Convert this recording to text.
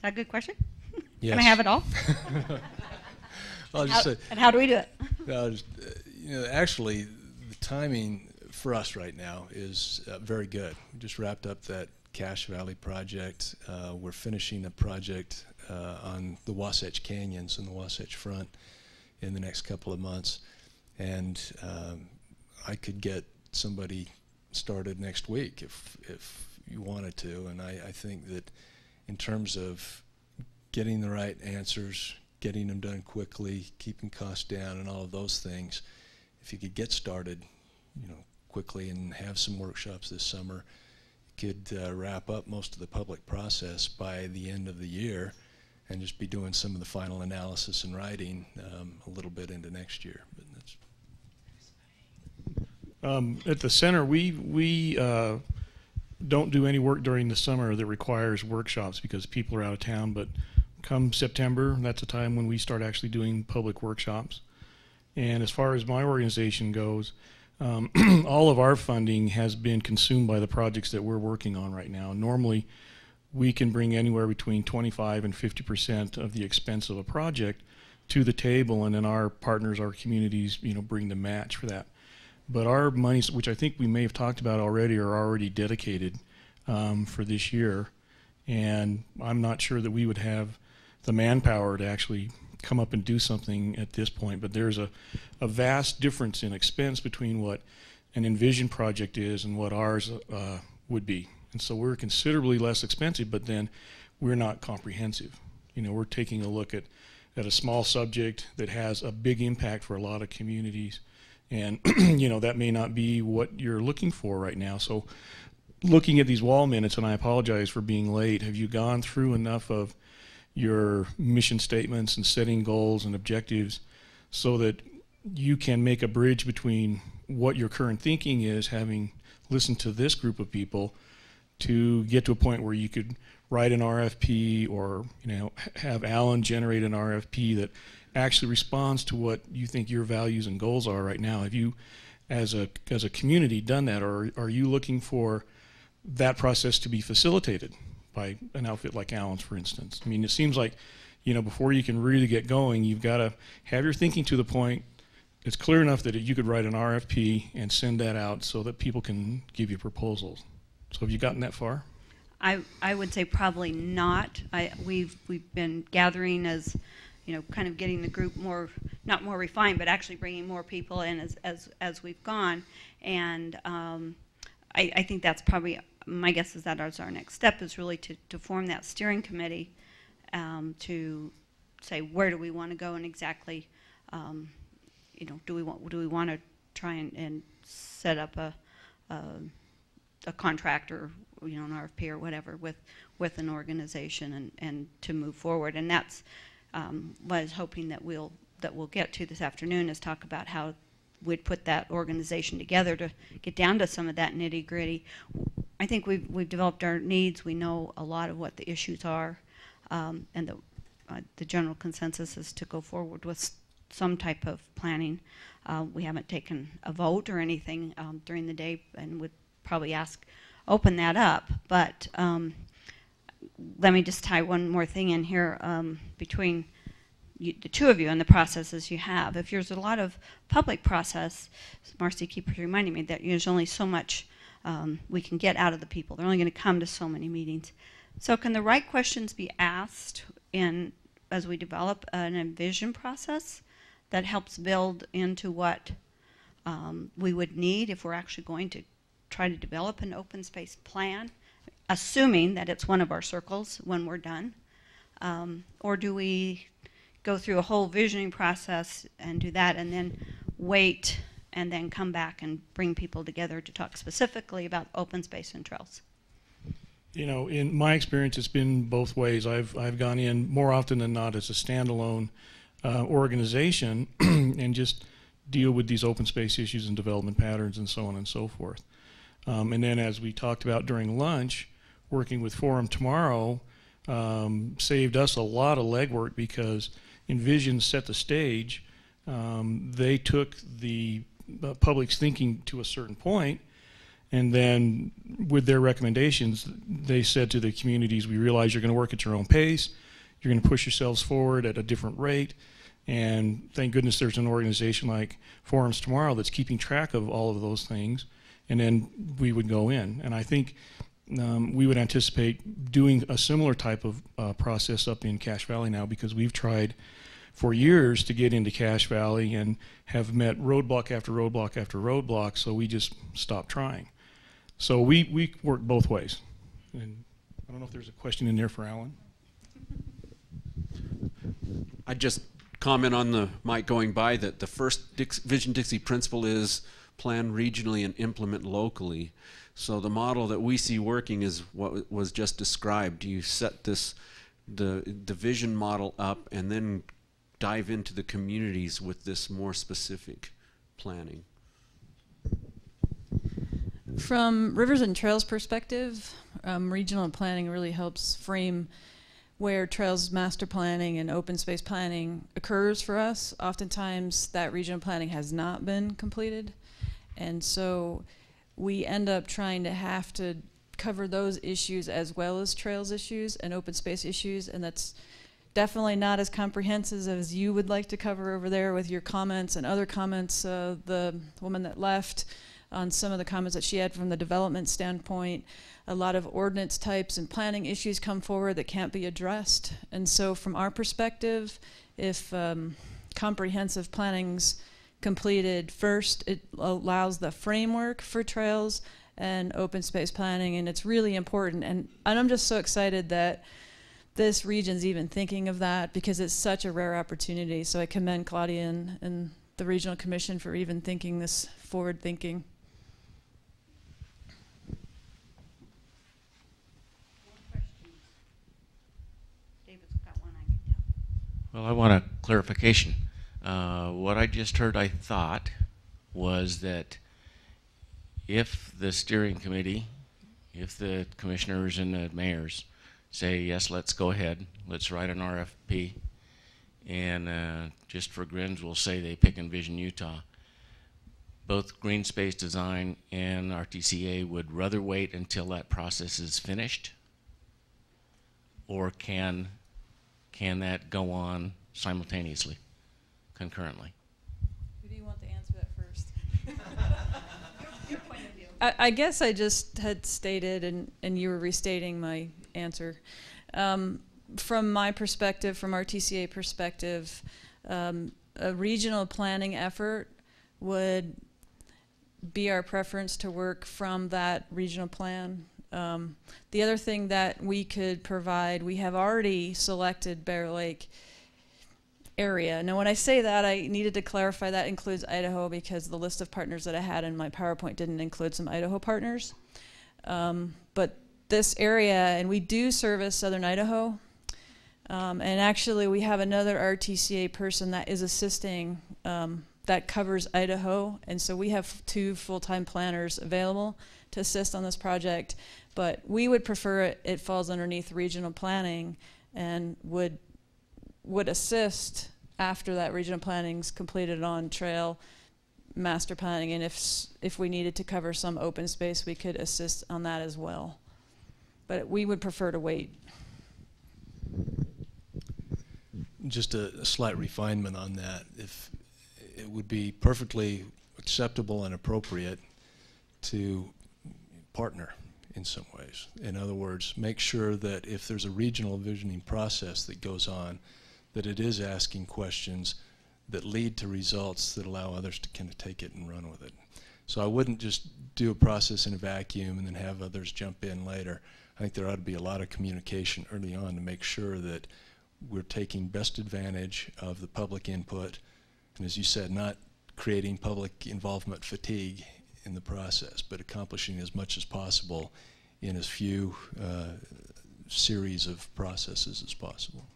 that a good question? Yes. Can I have it all? I'll just say, And how do we do it? actually, the timing for us right now is very good. We just wrapped up that Cache Valley project. We're finishing a project on the Wasatch Canyons and the Wasatch Front in the next couple of months. And I could get somebody started next week if you wanted to. And I think that in terms of getting the right answers, getting them done quickly, keeping costs down, and all of those things, if you could get started, quickly and have some workshops this summer, you could wrap up most of the public process by the end of the year and just be doing some of the final analysis and writing a little bit into next year. But that's at the center, we don't do any work during the summer that requires workshops because people are out of town, but come September, that's a time when we start actually doing public workshops. And as far as my organization goes, all of our funding has been consumed by the projects that we're working on right now. Normally, we can bring anywhere between 25 and 50% of the expense of a project to the table, and then our partners, our communities, bring the match for that. But our monies, which I think we may have talked about already, are already dedicated for this year. And I'm not sure that we would have the manpower to actually come up and do something at this point. But there's a vast difference in expense between what an Envision project is and what ours would be. And so we're considerably less expensive, but then we're not comprehensive. We're taking a look at a small subject that has a big impact for a lot of communities. And that may not be what you're looking for right now. So looking at these wall minutes, and I apologize for being late, have you gone through enough of your mission statements and setting goals and objectives so that you can make a bridge between what your current thinking is, having listened to this group of people, to get to a point where you could write an RFP or have Alan generate an RFP that actually responds to what you think your values and goals are right now? Have you, as a community, done that, or are you looking for that process to be facilitated by an outfit like Alan's, for instance? I mean, it seems like, before you can really get going, you've got to have your thinking to the point it's clear enough that you could write an RFP and send that out so that people can give you proposals. So have you gotten that far? I would say probably not. We've been gathering as, kind of getting the group not more refined, but actually bringing more people in as we've gone. And I think that's probably, my guess is that our next step is really to form that steering committee to say where do we want to go and exactly, do we want to try and set up a contract or an RFP or whatever with an organization and to move forward. And that's what I was hoping that we'll get to this afternoon, is talk about how we'd put that organization together to get down to some of that nitty-gritty. I think we've developed our needs. We know a lot of what the issues are, and the general consensus is to go forward with some type of planning. We haven't taken a vote or anything during the day, and would probably open that up. But let me just tie one more thing in here between the two of you and the processes you have. If there's a lot of public process, Marcy keeps reminding me that there's only so much we can get out of the people. They're only going to come to so many meetings. So can the right questions be asked as we develop an Envision process that helps build into what we would need if we're actually going to try to develop an open space plan, assuming that it's one of our circles when we're done? Or do we go through a whole visioning process and do that and then wait and then come back and bring people together to talk specifically about open space and trails? In my experience, it's been both ways. I've gone in more often than not as a standalone organization and just deal with these open space issues and development patterns and so on and so forth. And then, as we talked about during lunch, working with Forum Tomorrow saved us a lot of legwork, because Envision set the stage. They took the public's thinking to a certain point, And then with their recommendations, they said to the communities, we realize you're going to work at your own pace, you're going to push yourselves forward at a different rate, and thank goodness there's an organization like Forums Tomorrow that's keeping track of all of those things, and then we would go in. And I think we would anticipate doing a similar type of process up in Cache Valley now, because we've tried for years to get into Cache Valley and have met roadblock after roadblock after roadblock, so we just stopped trying. So we work both ways. And I don't know if there's a question in there for Alan. I'd just comment on the mic going by that the first Vision Dixie principle is plan regionally and implement locally. So the model that we see working is what was just described. You set the vision model up and then dive into the communities with this more specific planning. From Rivers and Trails perspective, regional planning really helps frame where trails master planning and open space planning occurs for us. Oftentimes that regional planning has not been completed, and so we end up trying to have to cover those issues as well as trails issues and open space issues, and that's definitely not as comprehensive as you would like to cover over there with your comments and other comments. The woman that left, on some of the comments that she had from the development standpoint, a lot of ordinance types and planning issues come forward that can't be addressed. And so from our perspective, if comprehensive planning's completed first, it allows the framework for trails and open space planning, and it's really important. And I'm just so excited that this region's even thinking of that, because it's such a rare opportunity. So I commend Claudia and the Regional Commission for even thinking this forward thinking. Well, I want a clarification. What I just heard, I thought, was that if the steering committee, if the commissioners and the mayors say, yes, let's go ahead, let's write an RFP, and just for grins, we'll say they pick Envision Utah, both Green Space Design and RTCA would rather wait until that process is finished? Or can that go on simultaneously, concurrently? Who do you want to answer that first? Your point of view. I guess I just had stated, and you were restating my answer. From my perspective, from our TCA perspective, a regional planning effort would be our preference to work from that regional plan. The other thing that we could provide, we have already selected Bear Lake area. Now when I say that, I needed to clarify that includes Idaho, because the list of partners that I had in my PowerPoint didn't include some Idaho partners. But this area, and we do service Southern Idaho, and actually we have another RTCA person that is assisting that covers Idaho, and so we have 2 full-time planners available to assist on this project, but we would prefer it falls underneath regional planning and would assist after that regional planning's completed on trail master planning, and if we needed to cover some open space, we could assist on that as well. But we would prefer to wait. Just a slight refinement on that. If it would be perfectly acceptable and appropriate to partner in some ways. In other words, make sure that if there's a regional visioning process that goes on, that it is asking questions that lead to results that allow others to kind of take it and run with it. So I wouldn't just do a process in a vacuum and then have others jump in later. I think there ought to be a lot of communication early on to make sure that we're taking best advantage of the public input, and as you said, not creating public involvement fatigue in the process, but accomplishing as much as possible in as few series of processes as possible.